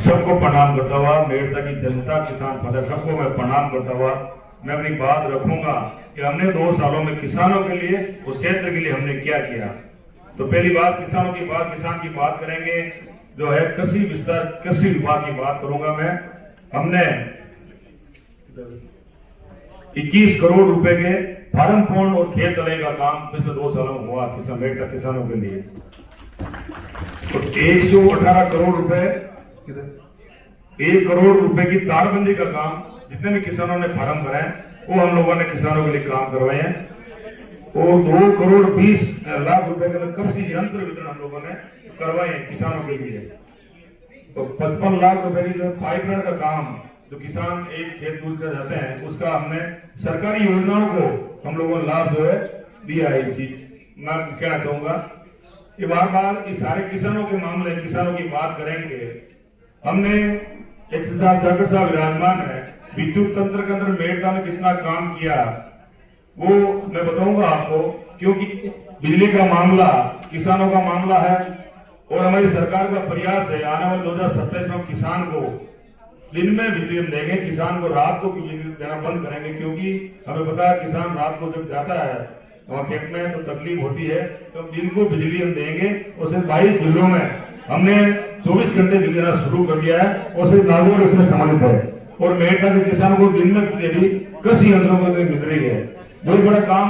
सबको प्रणाम करता हुआ, मेरठ की जनता, किसान फदर सबको मैं प्रणाम करता हुआ मैं अपनी बात रखूंगा कि हमने 2 सालों में किसानों के लिए, उस क्षेत्र के लिए हमने क्या किया। तो पहली बात किसानों की बात, किसान की बात करेंगे, जो है कृषि विस्तार, कृषि विभाग की बात करूंगा मैं। हमने 21 करोड़ रुपए के फार्म पौंड और खेत तलाई का काम पिछले 2 सालों में हुआ मेरठ किसानों के लिए। तो 118 करोड़ रुपए, 1 करोड़ रुपए की तारबंदी का काम, जितने भी किसानों ने फार्म भराए वो हम लोगों ने किसानों के लिए काम करवाए हैं। और 2 करोड़ 20 लाख रुपए के कृषि यंत्र वितरण हम लोगों ने करवाए हैं किसानों के लिए। तो 55 लाख रुपए की जो पाइपलाइन का काम, जो किसान एक खेत दूर कर जाते हैं, उसका हमने सरकारी योजनाओं को हम लोगों ने लाभ जो है दिया है। इस चीज मैं कहना चाहूंगा कि बार बार इस सारे किसानों के मामले, किसानों की बात करेंगे। हमने एक साहब जाकर साहब विराजमान है, विद्युत तंत्र के अंदर मेरठ में कितना काम किया वो मैं बताऊंगा आपको, क्योंकि बिजली का मामला किसानों का मामला है और हमारी सरकार का प्रयास है आने वाले 2027 में किसान को दिन में बिजली हम देंगे, किसान को रात को बिजली देना बंद करेंगे। क्योंकि हमें पता है किसान रात को जब जाता है वहाँ खेत में तो तकलीफ होती है, तो दिन को बिजली हम देंगे। और सिर्फ 22 जिलों में हमने 24 घंटे बिजली देना शुरू कर दिया है और सिर्फ नागौर इसमें सम्मिलित है। और मेरठ के किसानों को दिन में भी कृषि यंत्रों को मिल रही है। बहुत बड़ा काम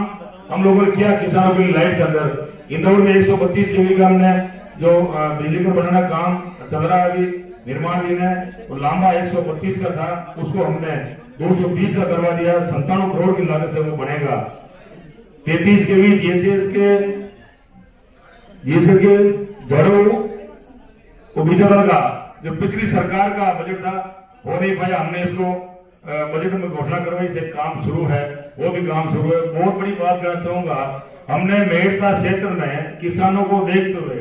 हम लोगों ने किया किसानों के लिए। लाइट के अंदर इंदौर में 132 केवी का हमने जो बिजली को बनाना काम चल रहा है, अभी निर्माणाधीन है। और लांबा 132 का था, उसको हमने 220 का करवा दिया। 97 करोड़ की लागत से वो बनेगा। 33 केवी जीएसएस के जड़ों को बिजली का जो पिछली सरकार का बजट था हो नहीं पाया, हमने इसको बजट में घोषणा करवाई से काम शुरू है, वो भी काम शुरू है। बहुत बड़ी बात कहना चाहूंगा, हमने मेरठ क्षेत्र में किसानों को देखते हुए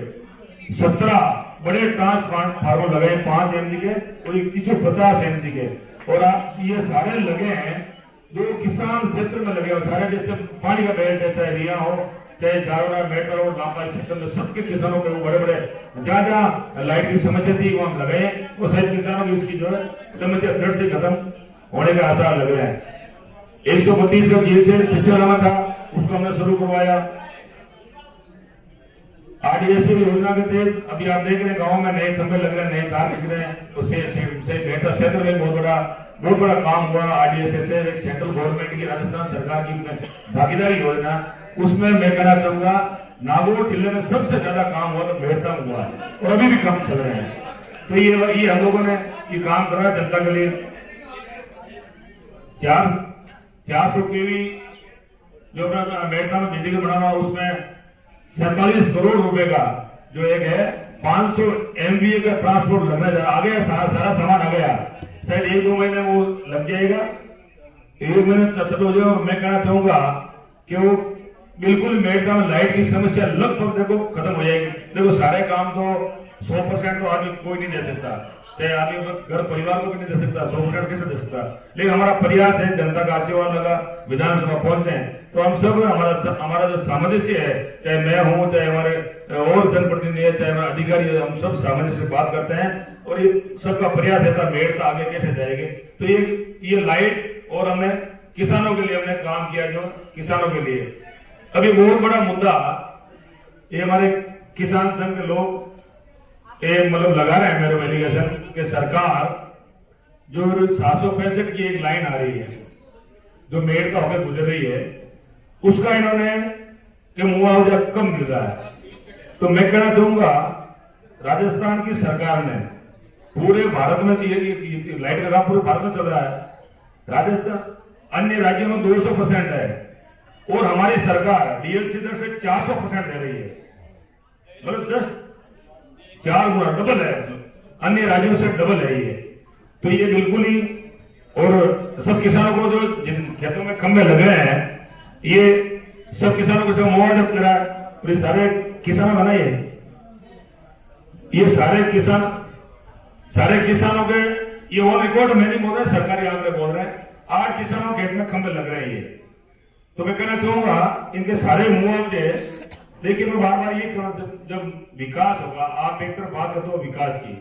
17 बड़े ट्रांसफार्मर लगे, 5 MG के और 2150 MG के। और आप ये सारे लगे हैं जो किसान क्षेत्र में लगे हुए सारे, जैसे पानी का बेल्ट है, चाहे रिया हो, चाहे जारोरा, मेटल और लांबा क्षेत्र में सबके किसानों के बड़े बड़े जहाँ जहाँ लाइट की समस्या थी वहां लगे, वो शायद किसानों की इसकी जो है समस्या जड़ से खत्म होने का आसार लग रहे हैं। 132 का जीएसएस शिष्य लगा था, उसको हमने शुरू करवाया। आरडीएसए योजना के तहत अभी आप देख रहे हैं गाँव में नए खंभे लग रहे हैं, नए तार दिख रहे हैं। उससे बेहतर क्षेत्र में बहुत बड़ा काम हुआ। आरडीएसए से एक सेंट्रल गवर्नमेंट की, राजस्थान सरकार की भागीदारी योजना, उसमें मैं कहना चाहूंगा नागौर जिले में सबसे ज्यादा काम हुआ तो मेरठ में हुआ है और अभी भी काम चल रहे हैं। तो ये हम लोगों ने ये काम करा जनता के लिए। 400 केवी जो मेरठ में बिजली बनाना, उसमें 47 करोड़ रुपए का जो एक है 500 MVA का ट्रांसपोर्ट लगना जा रहा, आ गया सारा सामान आ गया। शायद 1-2 महीने वो लग जाएगा, 1 महीने तक हो जाएगा। और मैं कहना चाहूंगा कि वो बिल्कुल मेरठ में लाइट की समस्या लगभग देखो खत्म हो जाएगी। देखो सारे काम तो 100% तो आदमी कोई नहीं दे सकता, चाहे आदमी घर परिवार को भी नहीं दे सकता, 100% कैसे दे सकता। लेकिन हमारा प्रयास है, जनता का आशीर्वाद लगा, विधानसभा पहुंचे तो हम सब हमारा जो सामंजस्य है, चाहे मैं हूं, चाहे हमारे और जनप्रतिनिधि है, चाहे हमारे अधिकारी है, हम सब सामंजस्य से बात करते हैं और ये सबका प्रयास है मेरठ आगे कैसे जाएंगे। तो ये लाइट और हमने किसानों के लिए हमने काम किया, जो किसानों के लिए। अभी बहुत बड़ा मुद्दा ये हमारे किसान संघ के लोग मतलब लगा रहे हैं मेरे को एलिगेशन कि सरकार जो 765 की एक लाइन आ रही है जो मेरठ का होकर गुजर रही है, उसका इन्होंने कि मुआवजा कम मिल रहा है। तो मैं कहना चाहूंगा राजस्थान की सरकार ने पूरे भारत में लाइट का काम पूरे भारत में चल रहा है, राजस्थान अन्य राज्यों में 200% है और हमारी सरकार डीएलसी दर से 400% दे रही है, मतलब जस्ट 4 गुना डबल है, अन्य राज्यों से डबल है ये। तो ये बिल्कुल ही, और सब किसानों को जो जिन खेतों में खंभे लग रहे हैं, ये सब किसानों को सब मुआवजा मिल रहा है। और ये सारे किसान बनाइए, ये सारे किसानों के ये वो रिकॉर्ड में नहीं बोल रहे, सरकारी आंकड़े बोल रहे हैं। 8 किसानों के खेत में खंभे लग रहे हैं ये। तो मैं कहना चाहूंगा इनके सारे मुआवजे, लेकिन मैं बार बार ये कहूँ जब विकास होगा, आप एक तरफ बात करते हो विकास की,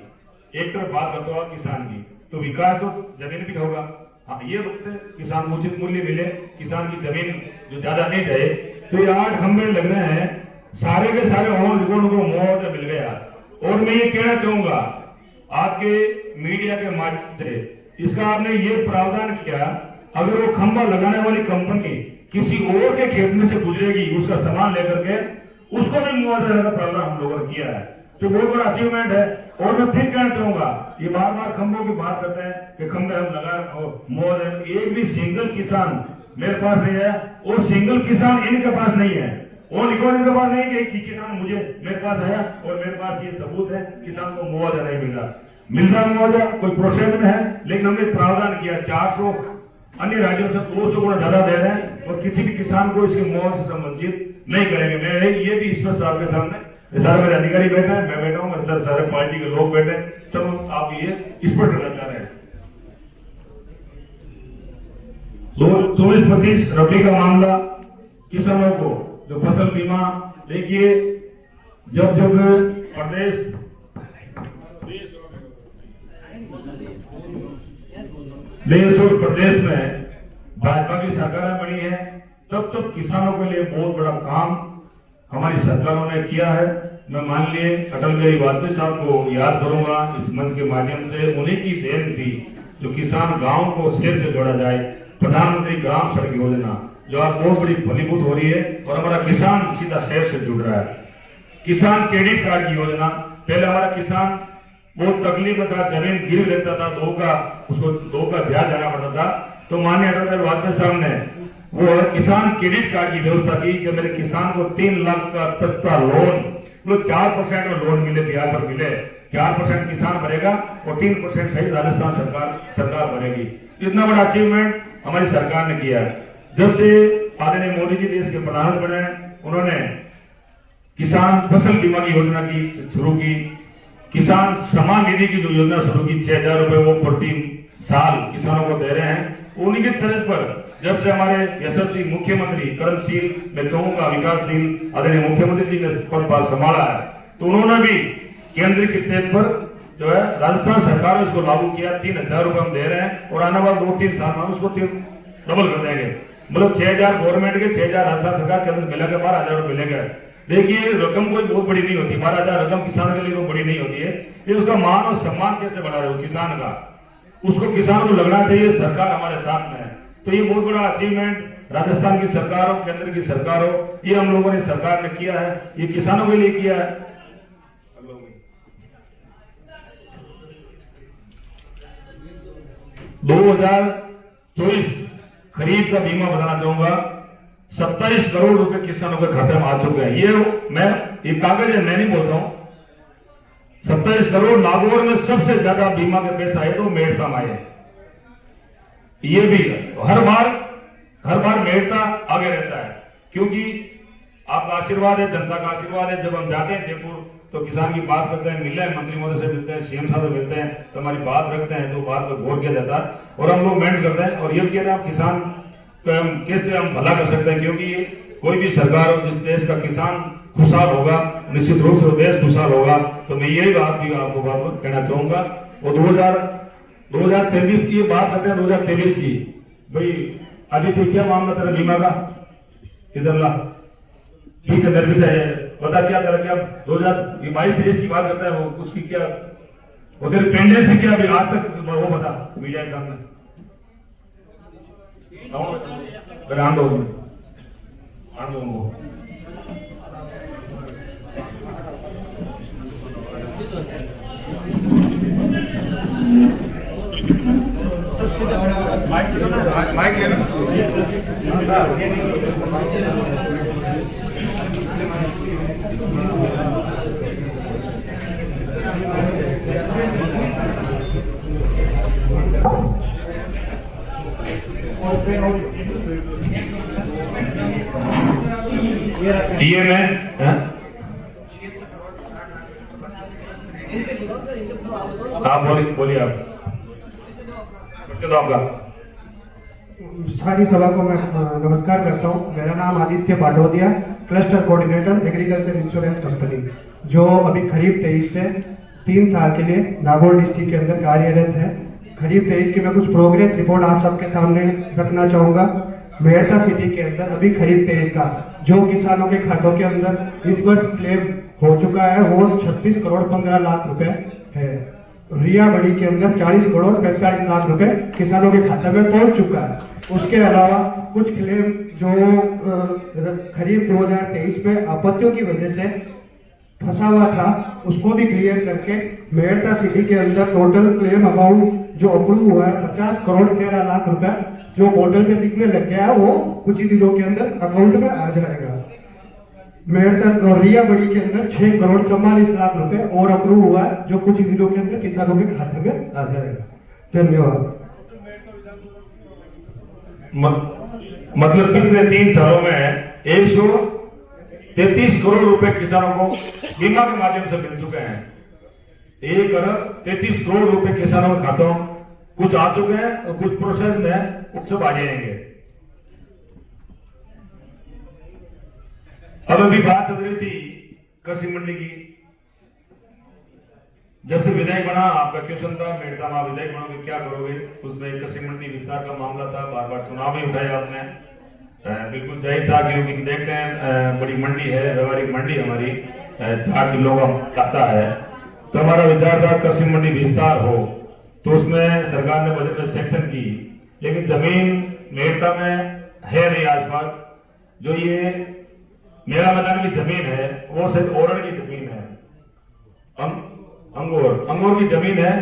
एक तरफ बात करता हुआ किसान की, तो विकास तो जमीन भी होगा। हाँ ये बोलते किसान को उचित मूल्य मिले, किसान की जमीन जो ज्यादा नहीं जाए। तो ये 8 खंबे लग रहे हैं, सारे के सारे रिकॉर्ड को मुआवजा मिल गया। और मैं ये कहना चाहूंगा आपके मीडिया के माध्यम से, इसका आपने ये प्रावधान किया, अगर वो खंबा लगाने वाली कंपनी किसी और के खेत में से गुजरेगी उसका सामान लेकर के, उसको भी मुआवजा देने का प्रावधान हम लोगों ने किया है। तो बहुत बड़ा अचीवमेंट है। और मैं फिर कहना चाहूंगा, ये बार बार खंभों की बात करते हैं कि खंभे हम लगा, मुआवजा, एक भी सिंगल किसान मेरे पास नहीं है, और सिंगल किसान इनके पास नहीं है, और रिकॉर्ड इनके पास नहीं है कि किसान मुझे मेरे पास आया और मेरे पास ये सबूत है किसान को मुआवजा नहीं मिल रहा मुआवजा कोई प्रोसेस में है। लेकिन हमने प्रावधान किया 400, अन्य राज्यों से 200 गुना ज्यादा दे रहे हैं, और किसी भी किसान को इसके मुआवजे से वंचित नहीं करेंगे। मैं ये भी स्पष्ट आपके सामने, सारे मेरे अधिकारी बैठे हैं, मैं बैठा हूँ, सारे पार्टी के लोग बैठे हैं, सब आप ये स्पष्ट करना चाह रहे हैं। 24-25 रबी का मामला, किसानों को जो फसल बीमा, देखिए जब प्रदेश देश और प्रदेश में भाजपा की सरकार बनी है, तब किसानों के लिए बहुत बड़ा काम हमारी सरकारों ने किया है। मैं माननीय अटल बिहारी वाजपेयी साहब को याद करूंगा इस मंच के माध्यम से, उन्हीं की देन थी जो किसान गांव को शहर से जोड़ा जाए। प्रधानमंत्री ग्राम सड़क योजना जो आज बहुत बड़ी फलीभूत हो रही है, और हमारा किसान सीधा शहर से जुड़ रहा है। किसान क्रेडिट कार्ड की योजना, पहले हमारा किसान बहुत तकलीफ में था, जमीन गिर लेता था, उसको 2 का ब्याज देना पड़ता था। तो माननीय अटल बिहारी वाजपेयी साहब ने वो किसान क्रेडिट कार्ड की व्यवस्था की कि मेरे किसान को 3 लाख का तक का लोन, मतलब 4% का लोन मिले, ब्याज पर मिले, 4% किसान भरेगा और 3% सही राजस्थान सरकार भरेगी। इतना बड़ा अचीवमेंट हमारी सरकार ने किया है। जब से आदरणीय मोदी जी देश के प्रधानमंत्री बने, उन्होंने किसान फसल बीमा की योजना की शुरू की, किसान सम्मान निधि की जो योजना शुरू की, 6,000 रुपए वो प्रति साल किसानों को दे रहे हैं। उन्हीं के तर्ज पर जब से हमारे यशस्वी मुख्यमंत्री, कर्मशील, मैं कहूंगा विकासशील आदरणीय मुख्यमंत्री जी ने पदभार संभाला है, तो उन्होंने भी केंद्र के तर्ज पर जो है राजस्थान सरकार ने इसको लागू किया। 3,000 रुपए हम दे रहे हैं, और आने वाले 2-3 साल में उसको डबल कर देंगे। मतलब 6,000 गवर्नमेंट के, 6,000 राजस्थान सरकार के अंदर मिलाकर 12,000 रुपए मिलेंगे। देखिए रकम कोई बहुत बड़ी नहीं होती, 12,000 रकम किसान के लिए कोई बड़ी नहीं होती है। ये उसका मान और सम्मान कैसे बढ़ा रहे हो किसान का, उसको किसान को लगना चाहिए सरकार हमारे साथ में है। तो ये बहुत बड़ा अचीवमेंट राजस्थान की सरकार हो, केंद्र की सरकार हो, ये हम लोगों ने सरकार ने किया है, ये किसानों के लिए किया है। 2024 खरीफ का बीमा बताना चाहूंगा, 27 करोड़ रुपए किसानों के खाते में आ चुके हैं। ये कागज है, मैं नहीं बोलता हूं। 27 करोड़ नागौर में सबसे ज्यादा बीमा के पैसा आए तो मेड़ता में आए। ये भी हर बार मेड़ता आगे रहता है, क्योंकि आपका आशीर्वाद है, जनता का आशीर्वाद है। जब हम जाते हैं जयपुर तो किसान की बात करते हैं, मिलते हैं, मंत्री महोदय से मिलते हैं, सीएम साहब से मिलते हैं, तो हमारी बात रखते हैं, तो बात पर गौर किया जाता है और हम लोग मेहनत करते हैं। और ये कह रहे हैं किसान को हम कैसे हम भला कर सकते हैं, क्योंकि कोई भी सरकार हो, जिस देश का किसान खुशहाल होगा, निश्चित रूप से देश खुशहाल होगा। तो मैं यही बात भी आपको बात कहना चाहूंगा। और 2023 की बात करते हैं, 2023 की, भाई आदित्य क्या मामला तेरा बीमा का, किधर ला पीछे बता क्या तेरा, क्या 2022-23 की बात करता है, वो उसकी क्या वो तेरे पेंडेंस से क्या अभी आज तक वो बता मीडिया के सामने। माइक ले लो। ये मैं आप बोलिए आप चलो आपका। सारी सभा को मैं नमस्कार करता हूं। मेरा नाम Aditya Patodia, cluster coordinator agriculture insurance company, जो अभी खरीफ 23 से 3 साल के लिए नागौर डिस्ट्रिक्ट के अंदर कार्यरत है। खरीफ 23 की मैं कुछ प्रोग्रेस रिपोर्ट आप सबके सामने रखना चाहूँगा। मेड़ता सिटी के अंदर अभी खरीफ 23 का जो किसानों के खातों के अंदर इस वर्ष क्लेम हो चुका है वो 36 करोड़ 15 लाख रुपए है। रिया बड़ी के अंदर 40 करोड़ 45 लाख रुपए किसानों के खाते में पहुंच चुका है। उसके अलावा कुछ क्लेम जो खरीफ 2023 में आपत्तियों की वजह से फंसा हुआ था उसको भी क्लियर करके मेड़ता सिटी के अंदर टोटल क्लेम अमाउंट जो अप्रूव हुआ है 50 करोड़ 13 लाख रुपए जो पोर्टल पे दिखने लग गया है वो कुछ ही दिनों के अंदर अकाउंट में आ जाएगा। मेड़ता और रिया बड़ी के अंदर 6 करोड़ 44 लाख रुपए और अप्रूव हुआ है जो कुछ ही दिनों के अंदर किसानों के खाते में आ जाएगा। धन्यवाद। मतलब पिछले 3 सालों में 133 करोड़ रुपए किसानों को बीमा के माध्यम से मिल चुके हैं। 1 अरब 33 करोड़ रुपए किसानों के खातों कुछ आ चुके हैं और कुछ प्रोसेस में सब आ जाएंगे। अब अभी बात चल रही थी कृषि मंडी की। जब से विधायक बना आपका क्वेश्चन था मेड़ता में विधायक बनोगे क्या करोगे, उसमें कृषि मंडी विस्तार का मामला था, बार बार चुनाव भी उठाया आपने। बिल्कुल सही था क्योंकि देखते हैं बड़ी मंडी है, व्यवहारिक मंडी हमारी 4 किलो का खाता है। तो हमारा विचार था कृषि मंडी विस्तार हो, तो उसमें सरकार ने बजट में सेक्शन की, लेकिन जमीन मेड़ता में है नहीं आसपास। जो ये मेरा मैदान की जमीन है वो सिर्फ ओरण की जमीन है, अंगूर की जमीन है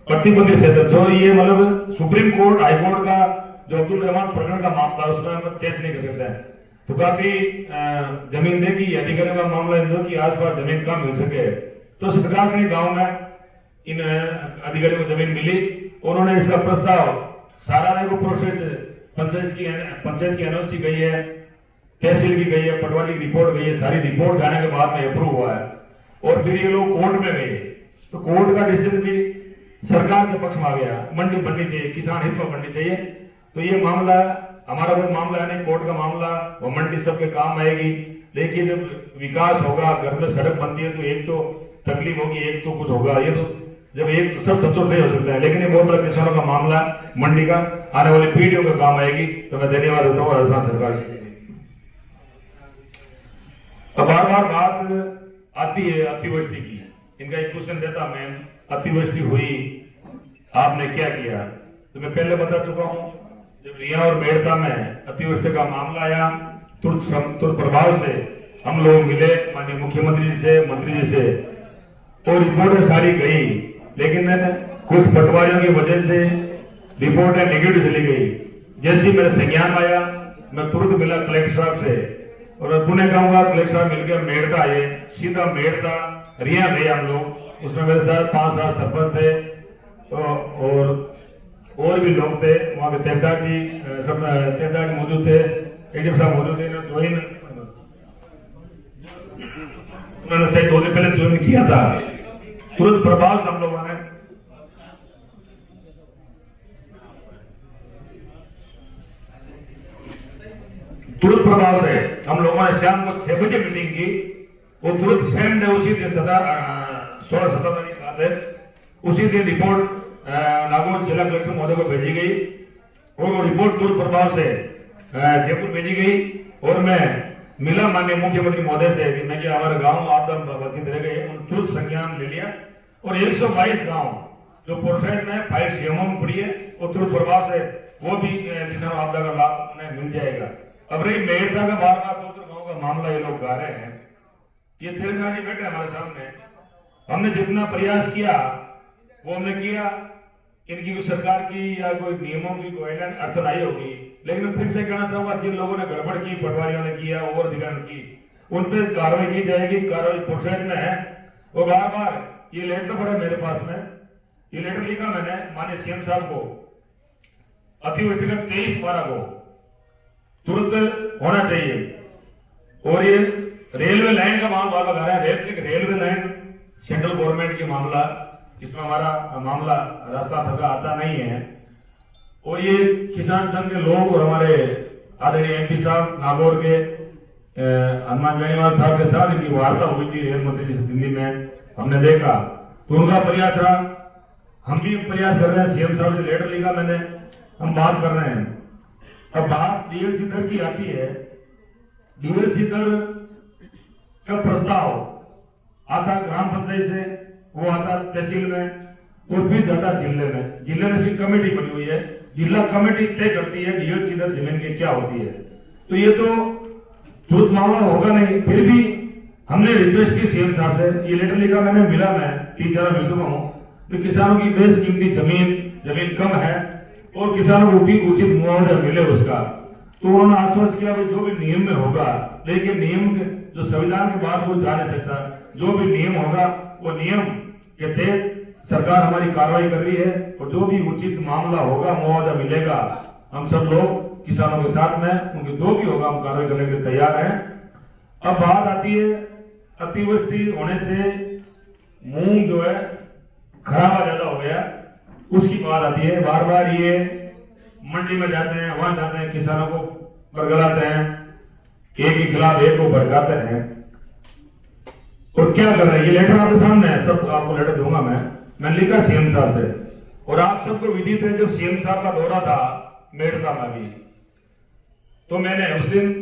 प्रतिबंधित क्षेत्र। जो ये मतलब सुप्रीम कोर्ट हाई कोर्ट का जो अब्दुल रहमान प्रकरण का मामला उसमें हम चेंज नहीं कर सकते हैं। तो काफी जमीन देखी अधिकारियों का मामला है कि आसपास जमीन कम मिल सके, तो सरकार से गांव में इन अधिकारियों को जमीन मिली। उन्होंने इसका प्रस्ताव सारा को प्रोसेस पंचायत की एनओसी गई है, तहसील की गई है, पटवारी की रिपोर्ट गई है, सारी रिपोर्ट जाने के बाद में अप्रूव हुआ है। और फिर ये लोग कोर्ट में गए, तो कोर्ट का डिसीजन भी सरकार के पक्ष में आ गया, मंडी बननी चाहिए, किसान हित में बननी चाहिए। तो ये मामला हमारा कोई मामला है नहीं, कोर्ट का मामला, वो मंडी सबके काम आएगी। लेकिन जब विकास होगा, घर में सड़क बनती है तो एक तो तकलीफ होगी, एक तो कुछ होगा। ये तो जब एक सब तो नहीं हो सकता है, लेकिन ये बहुत बड़ा किसानों का मामला मंडी का आने वाली पीढ़ियों का काम आएगी। तो मैं धन्यवाद देता हूँ राजस्थान सरकार की। अब बार बार बात आती है अतिवृष्टि की। इनका एक क्वेश्चन देता मैं, अतिवृष्टि हुई आपने क्या किया? तो मैं पहले बता चुका हूं, जब रिया और मेड़ता में अतिवृष्टि का मामला आया तुरंत प्रभाव से हम लोग मिले माननीय मुख्यमंत्री जी से, मंत्री जी से, और रिपोर्टें सारी गई। लेकिन कुछ पटवारियों की वजह से रिपोर्टें नेगेटिव चली गई। जैसे ही मेरे संज्ञान आया मैं तुरंत मिला कलेक्टर साहब से, और पुणे कहूंगा कलेक्टर साहब मिलकर मेड़ता आए, सीधा मेड़ता रिया गए हम लोग। उसमें मेरे साथ 5-7 सरपंच थे और भी लोग थे, वहां के तहसीलदार जी मौजूद थे, एडीएम साहब मौजूद थे। उन्होंने सही 2 दिन पहले ज्वाइन किया था। तुरंत प्रभाव से हम लोगों ने शाम को 6 बजे मीटिंग की। वो तुरंत सेम डे उसी दिन 16-17 तारीख रात है, उसी दिन रिपोर्ट नागौर जिला कलेक्टर महोदय को भेजी गई और वो रिपोर्ट तुरंत प्रभाव से जयपुर भेजी गई। और मैं मिला माननीय मुख्यमंत्री महोदय से कि मैं क्या हमारे गांव आपदा वंचित रह गए, उन तुरंत संज्ञान ले लिया। और 122 गांव जो प्रोसेस में फाइल सीएमओ में पड़ी है वो तुरंत प्रभाव से वो भी किसान आपदा का लाभ उन्हें मिल जाएगा। अब रही मेड़ता का बार बार 2 गांव का मामला ये लोग गा रहे हैं, ये तेलंगाना जी बैठे हमारे सामने। हमने जितना प्रयास किया वो हमने किया। इनकी भी सरकार की या कोई नियमों की कोई अड़चन आई होगी, लेकिन मैं फिर से कहना चाहूंगा जिन लोगों ने गड़बड़ की, पटवारियों ने किया, ओवर अधिकार की, उन पर कार्रवाई की जाएगी। कार्रवाई प्रोसेस में है। वो बार बार ये लेटर पड़ा मेरे पास में, ये लेटर लिखा मैंने माननीय सीएम साहब को, अतिवृष्टि का 23/12 को तुरंत होना चाहिए। और ये रेलवे लाइन का मामला बार बार आ रहा है, रेलवे लाइन सेंट्रल गवर्नमेंट की मामला, इसमें हमारा मामला राजस्थान सरकार आता नहीं है। और ये किसान संघ के लोग और हमारे आदरणीय एमपी साहब नागौर के हनुमान बेनीवाल साहब के साथ इनकी वार्ता हुई थी रेल मंत्री जी से दिल्ली में, हमने देखा, तो उनका प्रयास रहा, हम भी प्रयास कर रहे हैं। सीएम साहब से लेटर लिखा मैंने, हम बात कर रहे हैं। अब बात डीएलसी दर की आती है। डीएलसी दर का प्रस्ताव आता ग्राम पंचायत से, वो आता तहसील में, और फिर जाता जिले में। जिले में इसकी कमेटी बनी हुई है, जिला कमेटी तय करती है डीएलसी दर जमीन की क्या होती है। तो ये तो तुरंत मामला होगा नहीं। फिर भी हमने रिक्वेस्ट की सीएम साहब से, ये लेटर लिखा मैंने, मिला मैं 3-4 मिल चुका हूँ, तो किसानों की बेशकीमती जमीन कम है और किसानों को उचित मुआवजा मिले उसका। तो उन्होंने आश्वस्त किया जो भी नियम में होगा, लेकिन नियम जो संविधान के बाद वो जा नहीं सकता, जो भी नियम होगा वो नियम के तहत सरकार हमारी कार्रवाई कर रही है, और जो भी उचित मामला होगा, मुआवजा मिलेगा। हम सब लोग किसानों के साथ में, उनके जो भी होगा हम कार्रवाई करने के लिए तैयार हैं। अब बात आती है अतिवृष्टि होने से मूंग जो है खराबा ज्यादा हो गया, उसकी बात आती है। बार बार ये मंडी में जाते हैं, वहां जाते हैं, किसानों को बरगलाते हैं, एक के खिलाफ एक को भड़काते हैं, और क्या कर रहे हैं। ये लेटर आपके सामने है, सब आपको लेटर दूंगा मैंने लिखा सीएम साहब से, और आप सबको विदित है। जब सीएम साहब का दौरा था मेड़ता में भी, तो मैंने उस दिन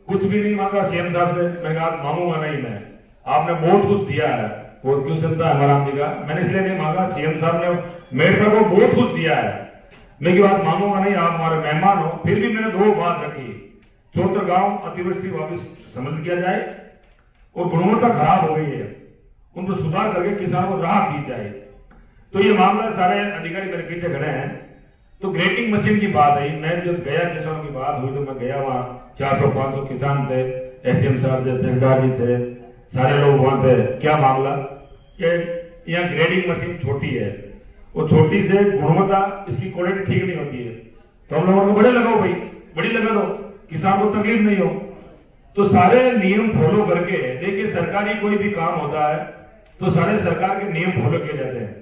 कुछ भी नहीं मांगा सीएम साहब से। मैं कहा मांगूंगा नहीं मैं, आपने बहुत कुछ दिया है, बहुत क्यों सुनता है हमारा आदमी का, मैंने इसलिए नहीं मांगा। सीएम साहब ने मेड़ता को बहुत कुछ दिया है, मैं की बात मांगूंगा नहीं, आप हमारे मेहमान हो। फिर भी मैंने 2 बात रखी, चौथरगांव अतिवृष्टि वापिस समझ किया जाए, और गुणवत्ता खराब हो गई है, उन पर सुधार करके किसानों को राहत दी जाए। तो ये मामला सारे अधिकारी मेरे पीछे खड़े हैं। तो ग्रेडिंग मशीन की बात आई, मैं जब गया, किसानों की बात हुई, तो मैं गया, वहां 400-500 किसान थे, एसडीएम साहब थे, तहसीलदार जी थे, सारे लोग वहां थे। क्या मामला कि यहाँ ग्रेडिंग मशीन छोटी है, और छोटी से गुणवत्ता इसकी क्वालिटी ठीक नहीं होती है। तो हम लोगों को बड़े लगाओ भाई, बड़ी लगा दो, किसान को तकलीफ नहीं हो। तो सारे नियम फॉलो करके, देखिए सरकारी कोई भी काम होता है तो सारे सरकार के नियम फॉलो किए जाते हैं,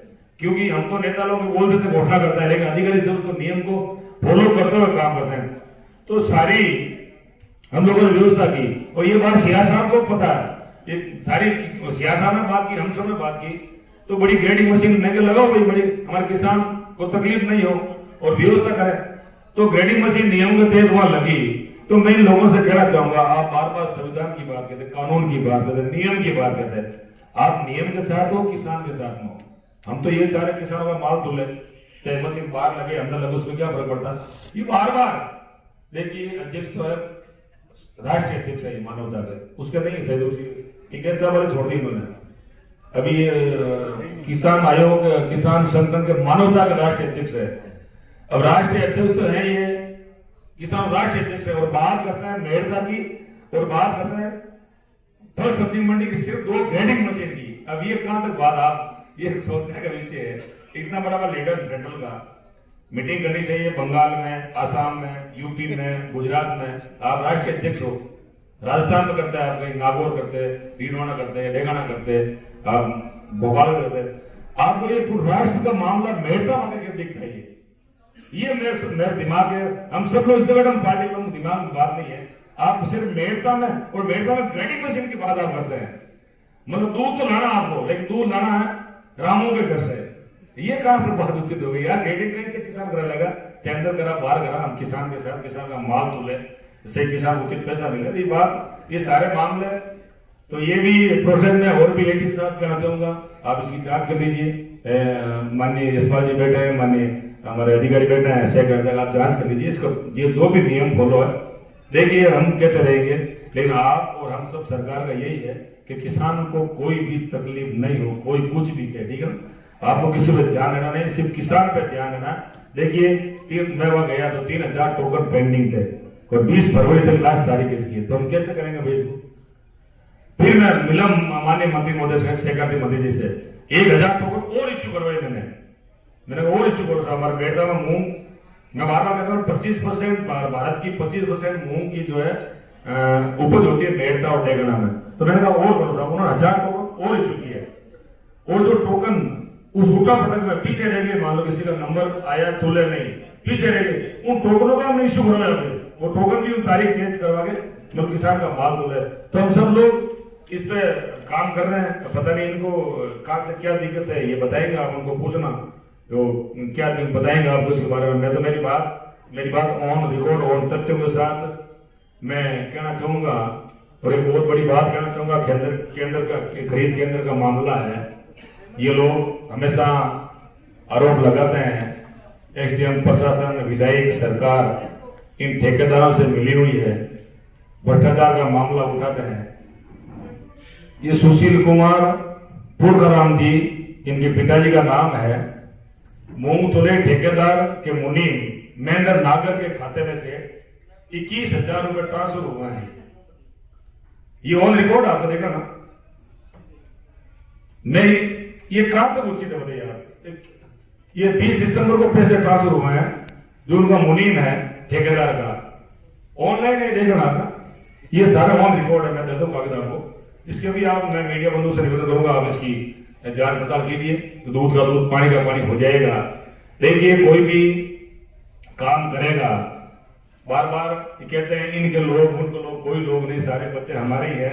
क्योंकि हम तो नेता लोग बोल देते हैं, घोषणा करता है, लेकिन अधिकारी सब उसको नियम को फॉलो करते हुए काम करते हैं। तो सारी हम लोगों ने व्यवस्था की, और ये बात सियासा साहब को पता है, ये सारी सियासा ने बात की, हम सब ने बात की। तो बड़ी ग्रेडिंग मशीन लेके लगाओ भाई, बड़ी हमारे किसान को तकलीफ नहीं हो और व्यवस्था करें। तो ग्रेडिंग मशीन नियम के तहत वहां लगी। तो मैं इन लोगों से कहना चाहूंगा, आप बार बार संविधान की बात करते, कानून की बात करते, नियम की बात करते, आप नियम के साथ हो, किसान के साथ हो। हम तो ये चाह रहे किसानों का माल धुले, चाहे मशीन बाहर लगे अंदर लगे, उसमें क्या फर्क पड़ता है। ये बार बार देखिए, अध्यक्ष तो है, राष्ट्रीय अध्यक्ष है मानवता का, उसका नहीं है सही, कैसा वाले छोड़ दी उन्होंने। अभी किसान आयोग, किसान संगठन के मानवता के राष्ट्रीय अध्यक्ष है। अब राष्ट्रीय अध्यक्ष तो है ये, किसान राष्ट्रीय अध्यक्ष है, और बात करते हैं मेड़ता की, और बात करते हैं फल सब्जी मंडी की सिर्फ 2 ग्रेडिंग मशीन की। अब ये कहां तक बात, आप ये सोचने का विषय है। इतना बड़ा लीडर सेंट्रल का मीटिंग करनी चाहिए, बंगाल में, आसाम में, यूपी में, गुजरात में। आप राष्ट्रीय अध्यक्ष हो, राजस्थान में करते हैं, आप कहीं नागौर करते हैं, भीलवाड़ा करते हैं, डेगाना करते हैं, आप भोपाल करते हैं। आपको ये राष्ट्र का मामला मेड़ता मांगे के दिखता है। ये मेरे दिमाग है, हम सब लोग पार्टी में दिमाग में बात नहीं है। आप सिर्फ मेड़ता में, और मेड़ता में ग्रेडिंग मशीन की बात आप करते हैं, मतलब दूध तो लाना आपको, लेकिन दूध लाना है रामों के घर से। ये कहां से बात उचित हो गई यार। ग्रेडिंग कहीं से किसान करा लगा, चैंदर करा, बाहर करा, हम किसान के साथ, किसान का माल तुले, इससे किसान उचित पैसा मिले। ये बात, ये सारे मामले, तो ये भी प्रोसेस में और भी लेकिन साहब कहना चाहूंगा, आप इसकी जांच कर लीजिए। माननीय यशपाल जी बैठे हैं, माननीय हमारे अधिकारी बैठे हैं, सेक्रेटरी, आप जांच कर लीजिए इसको, ये जो भी नियम फॉलो है। देखिए हम कहते रहेंगे, लेकिन आप और हम सब सरकार का यही है कि किसान को कोई भी तकलीफ नहीं हो, कोई कुछ भी कहे, ठीक है। आपको किसी पे ध्यान देना नहीं, सिर्फ किसान पे ध्यान देना। देखिए मैं वहां गया तो 3000 टोकन पेंडिंग थे, और 20 फरवरी तक लास्ट तारीख इसकी है, तो हम कैसे करेंगे भाई इसको। फिर मैं मिला माननीय मंत्री महोदय से, सेक्रेटरी मंत्री जी से, 1000 टोकन और इश्यू करवाए मैंने और इश्यू करो। हमारे बेटा में मूंग, मैं बार बार कहता हूँ 25% भारत की 25% मूंग की जो है उपज होती है बेड़ता और डेगना में। तो मैंने कहा और करो साहब, उन्होंने 1000 टोकन और इश्यू किए, और जो टोकन उस उठा पटक में पीछे रह गए, मान लो किसी का नंबर आया तुले नहीं, पीछे रह गए, उन टोकनों का हमने इश्यू करवाया, वो टोकन भी तारीख चेंज करवा के लोग किसान का माल तुले। तो हम सब लोग इस पे काम कर रहे हैं। पता नहीं इनको कहाँ से क्या दिक्कत है, ये बताएंगे, आप उनको पूछना तो क्या बताएंगे आपको इसके बारे में। मैं तो मेरी बात ऑन रिकॉर्ड और तथ्यों के साथ मैं कहना चाहूंगा। और एक बहुत बड़ी बात कहना चाहूंगा, खरीद केंद्र का मामला है। ये लोग हमेशा आरोप लगाते हैं एसडीएम प्रशासन, विधायक, सरकार इन ठेकेदारों से मिली हुई है, भ्रष्टाचार का मामला उठाते हैं। ये सुशील कुमार पुरकाराम जी, इनके पिताजी का नाम है, मूंगतोले ठेकेदार के मुनीम महेंद्र नागर के खाते में से 21,000 रुपए ट्रांसफर हुआ है। ये ऑन रिकॉर्ड आपको देखा ना। नहीं, ये कहां तक उचित है बताइए आप। ये 20 दिसंबर को पैसे ट्रांसफर हुए हैं, जो उनका मुनीम है ठेकेदार का, ऑनलाइन नहीं देखना था। ये सारा ऑन रिकॉर्ड है, मैं देता हूं कागज आपको। इसके भी आप, मैं मीडिया बंधु से निवेदन करूंगा, आप इसकी जांच पड़ताल कीजिए, तो दूध का दूध, पानी का पानी हो जाएगा। देखिए, कोई भी काम करेगा, बार बार कहते हैं इनके लोग, उनके लोग, कोई लोग नहीं, सारे बच्चे हमारे ही है,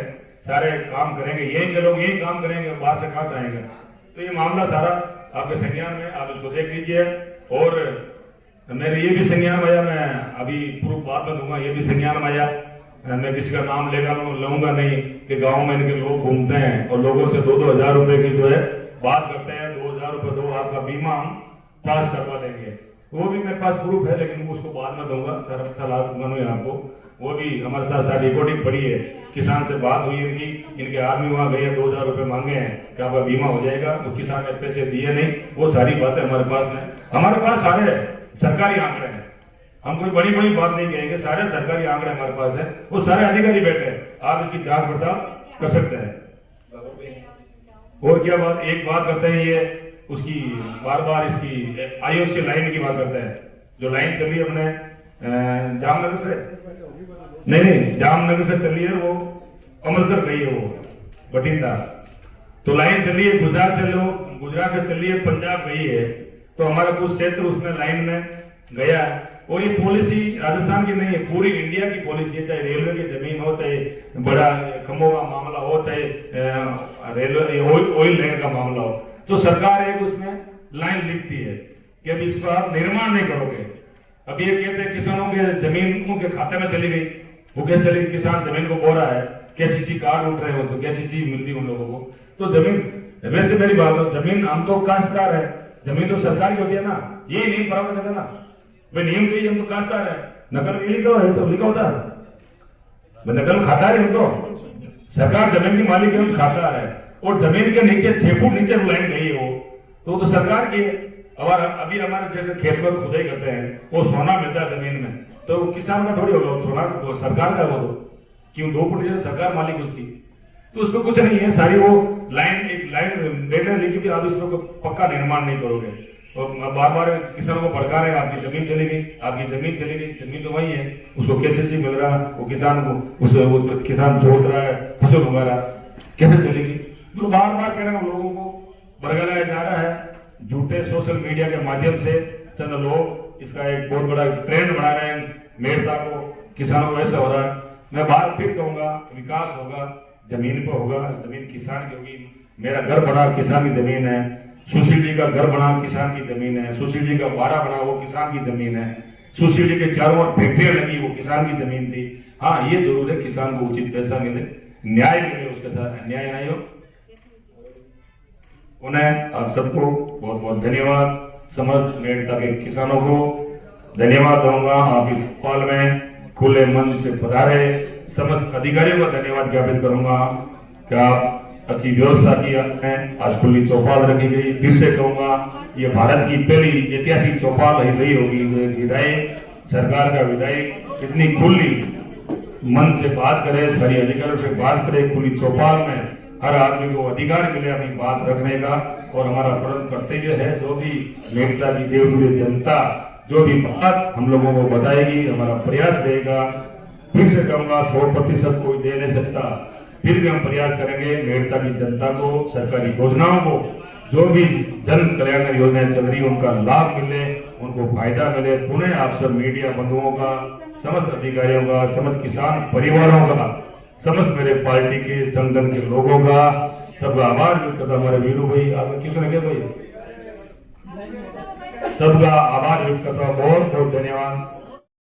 सारे काम करेंगे, यही के लोग यही काम करेंगे, बाहर से कहां से आएंगे। तो ये मामला सारा आपके संज्ञान में, आप इसको देख लीजिए। और मेरे ये भी संज्ञान में आया, मैं अभी प्रूफ बाद में दूंगा, ये भी संज्ञान में आया, मैं किसी का नाम लूंगा नहीं, कि गांव में इनके लोग घूमते हैं और लोगों से 2-2 हजार रुपए की जो है बात करते हैं। 2,000 रुपए दो, आपका बीमा हम पास करवा देंगे। वो भी मेरे पास प्रूफ है, लेकिन उसको बाद में दूंगा, सर सलाह दूंगा मैं आपको। वो भी हमारे साथ साथ रिकॉर्डिंग पड़ी है, किसान से बात हुई इनके आदमी वहां गए, 2,000 रुपए मांगे हैं कि आपका बीमा हो जाएगा, वो किसान ने पैसे दिए नहीं। वो सारी बातें हमारे पास में, हमारे पास सारे सरकारी आंकड़े हैं, हम कोई बड़ी बड़ी बात नहीं कहेंगे, सारे सरकारी आंकड़े हमारे पास है, वो सारे अधिकारी बैठे हैं, आप इसकी जांच पड़ताल कर सकते हैं। और क्या बात, एक बात करते हैं, ये उसकी बार बार इसकी आईओसी लाइन की बात करते हैं, जो लाइन चली अपने जामनगर से, नहीं जामनगर से चली है, वो अमृतसर गई है, वो बठिंडा, तो लाइन चली है गुजरात से चली है, पंजाब गई है, तो हमारा कुछ क्षेत्र उसमें लाइन में गया। और ये पॉलिसी राजस्थान की नहीं है, पूरी इंडिया की पॉलिसी है, चाहे रेलवे की जमीन हो, चाहे बड़ा खंभों का मामला हो, चाहे रेलवे ऑयल लैंड का मामला हो, तो सरकार एक उसमें लाइन लिखती है कि अभी इसका आप निर्माण नहीं करोगे। अब ये कहते हैं किसानों के जमीन उनके खाते में चली गई, वो कैसे चली, किसान जमीन को बो रहा है, केसीसी कार्ड उठ रहे हैं, उसको केसीसी मिलती उन लोगों को। तो जमीन, वैसे मेरी बात हो, जमीन हम तो काश्तकार है, जमीन तो सरकार की होती है ना, ये नहीं बराबर करते ना भाई, नियम के हम तो काश्तकार है, नकल भी लिखा है तो लिखा होता है, नकल खाता है, हम तो सरकार जमीन की मालिक है, हम खाता है। और जमीन के नीचे 6 फुट नीचे लाइन गई है, वो तो सरकार की है। और अभी हमारे जैसे खेत में खुदाई करते हैं, वो सोना मिलता है जमीन में, तो किसान का थोड़ी होगा, सोना वो सरकार का, वो तो क्यों 2 फुट नीचे सरकार मालिक उसकी, तो उसमें कुछ नहीं है। सारी वो लाइन डेटा लिखी भी, आप इसको पक्का निर्माण नहीं करोगे। और बार बार किसानों को भड़का रहे हैं, आपकी जमीन चली गई, आपकी जमीन चली गई, जमीन तो वही है, उसको केसीसी मिल रहा, वो किसान को किसान जोत रहा है, फसल उगा रहा, कैसे चलेगी। तो बार बार कहना लोगों को बरगलाया जा रहा है, झूठे सोशल मीडिया के माध्यम से चंद लोग इसका एक बहुत बड़ा ट्रेंड बना रहे हैं, मेड़ता को, किसानों को ऐसा हो रहा है। मैं बार फिर कहूंगा, विकास होगा जमीन पर होगा, जमीन किसान की होगी। मेरा घर बना किसान की जमीन है, सुशील जी का घर बना किसान की जमीन है, सुशील जी का बाड़ा बना वो किसान की जमीन है, सुशील जी के चारों ओर फैक्ट्रियां लगी वो किसान की जमीन थी। हाँ, ये जरूर है किसान को उचित पैसा मिले, न्याय मिले, उसके साथ अन्याय नहीं हो। उन्हें आप सबको बहुत बहुत धन्यवाद, समस्त मेड़ता के किसानों को धन्यवाद दूंगा। आप इस कॉल में खुले मन से पधारे, समस्त अधिकारियों का धन्यवाद ज्ञापित करूंगा कि आप अच्छी व्यवस्था की है। आज खुली चौपाल रखी गई, फिर से कहूंगा ये भारत की पहली ऐतिहासिक चौपाल रही होगी। विधायक, सरकार का विधायक इतनी खुली मन से बात करे, सारी अधिकारियों से बात करे, खुली चौपाल में हर आदमी को अधिकार मिले अपनी बात रखने का। और हमारा फर्ज कर्तव्य है, जो भी मेड़ता की देवतुल्य जनता जो भी बात हम लोगों को बताएगी, हमारा प्रयास रहेगा। फिर से कहूंगा 100% कोई दे नहीं सकता, फिर भी हम प्रयास करेंगे मेड़ता की जनता को, सरकारी योजनाओं को, जो भी जन कल्याण योजनाएं चल रही उनका लाभ मिले, उनको फायदा मिले। पुनः आप सब मीडिया बंधुओं का, समस्त अधिकारियों का, समस्त किसान परिवारों का, समस्त मेरे पार्टी के संगठन के लोगों का सबका आभार व्यक्त करता हूं। हमारे वीरू भाई आपका किस लगे भाई सबका आभार व्यक्त करता हूं। बहुत बहुत धन्यवाद।